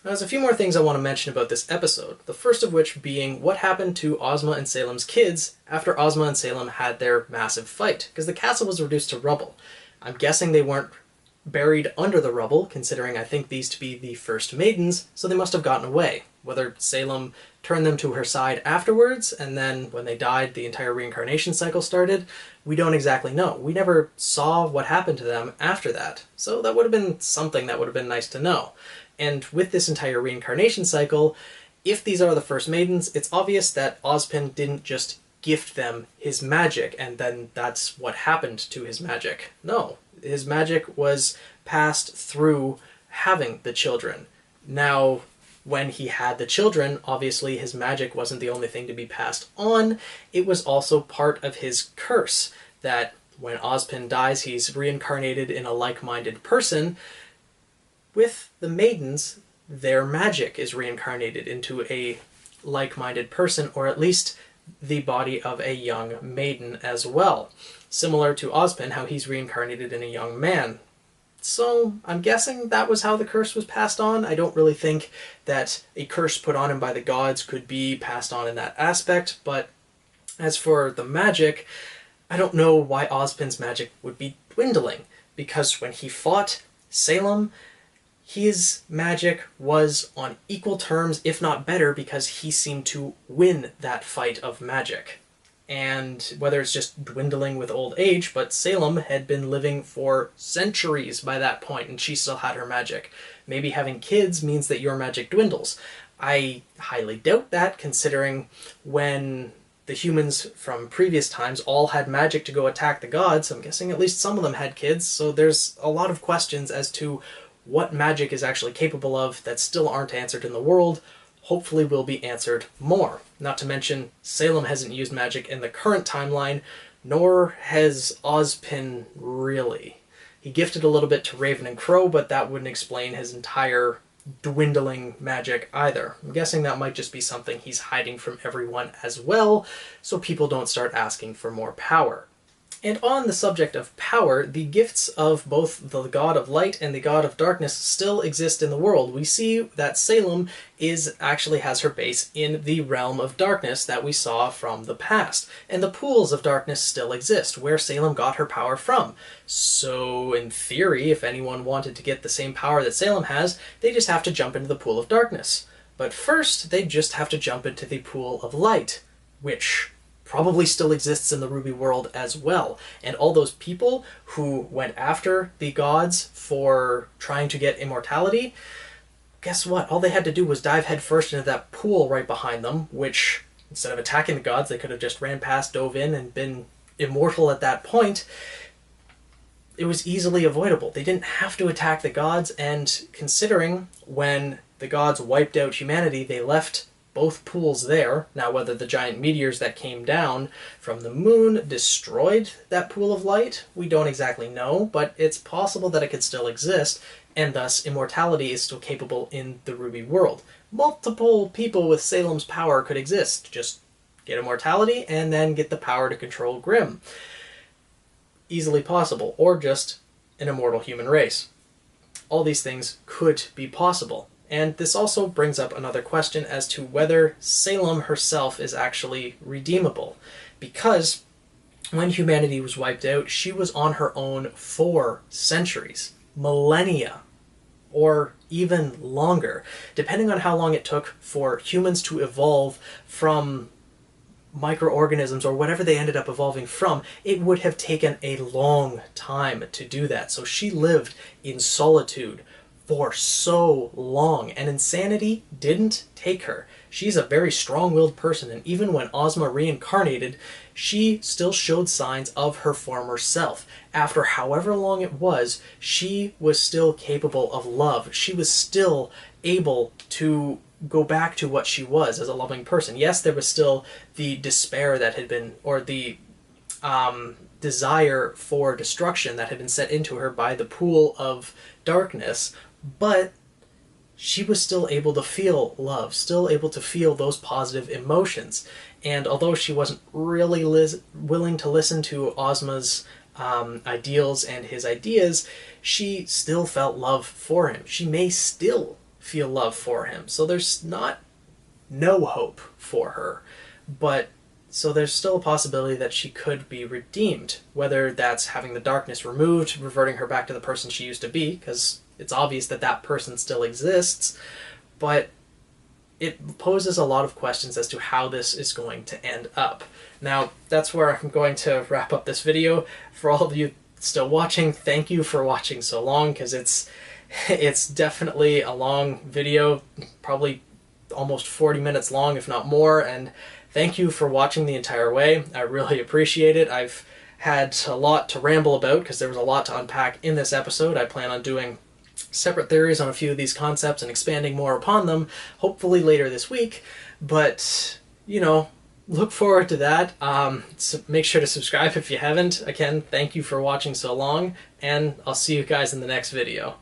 There's a few more things I want to mention about this episode, the first of which being what happened to Ozma and Salem's kids after Ozma and Salem had their massive fight, because the castle was reduced to rubble. I'm guessing they weren't buried under the rubble, considering I think these to be the first maidens, so they must have gotten away. Whether Salem turned them to her side afterwards, and then when they died the entire reincarnation cycle started, we don't exactly know. We never saw what happened to them after that, so that would have been something that would have been nice to know. And with this entire reincarnation cycle, if these are the first maidens, it's obvious that Ozpin didn't just gift them his magic, and then that's what happened to his magic. No, his magic was passed through having the children. Now, when he had the children, obviously his magic wasn't the only thing to be passed on. It was also part of his curse, that when Ozpin dies, he's reincarnated in a like-minded person. With the maidens, their magic is reincarnated into a like-minded person, or at least the body of a young maiden as well. Similar to Ozpin, how he's reincarnated in a young man. So I'm guessing that was how the curse was passed on. I don't really think that a curse put on him by the gods could be passed on in that aspect, but as for the magic, I don't know why Ozpin's magic would be dwindling, because when he fought Salem, his magic was on equal terms, if not better, because he seemed to win that fight of magic. And whether it's just dwindling with old age, but Salem had been living for centuries by that point, and she still had her magic. Maybe having kids means that your magic dwindles. I highly doubt that, considering when the humans from previous times all had magic to go attack the gods, I'm guessing at least some of them had kids, so there's a lot of questions as to what magic is actually capable of that still aren't answered in the world. Hopefully will be answered more. Not to mention, Salem hasn't used magic in the current timeline, nor has Ozpin really. He gifted a little bit to Raven and Crow, but that wouldn't explain his entire dwindling magic either. I'm guessing that might just be something he's hiding from everyone as well, so people don't start asking for more power. And on the subject of power, the gifts of both the God of Light and the God of Darkness still exist in the world. We see that Salem actually has her base in the realm of darkness that we saw from the past. And the pools of darkness still exist, where Salem got her power from. So, in theory, if anyone wanted to get the same power that Salem has, they just have to jump into the pool of darkness. But first, they just have to jump into the pool of light, which probably still exists in the RWBY world as well. And all those people who went after the gods for trying to get immortality, guess what? All they had to do was dive headfirst into that pool right behind them, which, instead of attacking the gods, they could have just ran past, dove in, and been immortal at that point. It was easily avoidable. They didn't have to attack the gods, and considering when the gods wiped out humanity, they left both pools there. Now, whether the giant meteors that came down from the moon destroyed that pool of light, we don't exactly know, but it's possible that it could still exist, and thus immortality is still capable in the RWBY world. Multiple people with Salem's power could exist. Just get immortality and then get the power to control Grimm. Easily possible, or just an immortal human race. All these things could be possible. And this also brings up another question as to whether Salem herself is actually redeemable. Because when humanity was wiped out, she was on her own for centuries, millennia, or even longer. Depending on how long it took for humans to evolve from microorganisms or whatever they ended up evolving from, it would have taken a long time to do that. So she lived in solitude for so long, and insanity didn't take her. She's a very strong-willed person, and even when Ozma reincarnated, she still showed signs of her former self. After however long it was, she was still capable of love. She was still able to go back to what she was as a loving person. Yes, there was still the despair that had been, or the desire for destruction that had been set into her by the pool of darkness, but she was still able to feel love, still able to feel those positive emotions. And although she wasn't really willing to listen to Ozma's ideals and his ideas, she still felt love for him. She may still feel love for him. So there's not no hope for her, but so there's still a possibility that she could be redeemed, whether that's having the darkness removed, reverting her back to the person she used to be, because it's obvious that that person still exists, but it poses a lot of questions as to how this is going to end up. Now, that's where I'm going to wrap up this video. For all of you still watching, thank you for watching so long, because it's definitely a long video, probably almost 40 minutes long, if not more, and thank you for watching the entire way. I really appreciate it. I've had a lot to ramble about because there was a lot to unpack in this episode. I plan on doing separate theories on a few of these concepts and expanding more upon them, hopefully later this week, but, you know, look forward to that. So make sure to subscribe if you haven't. Again, thank you for watching so long, and I'll see you guys in the next video.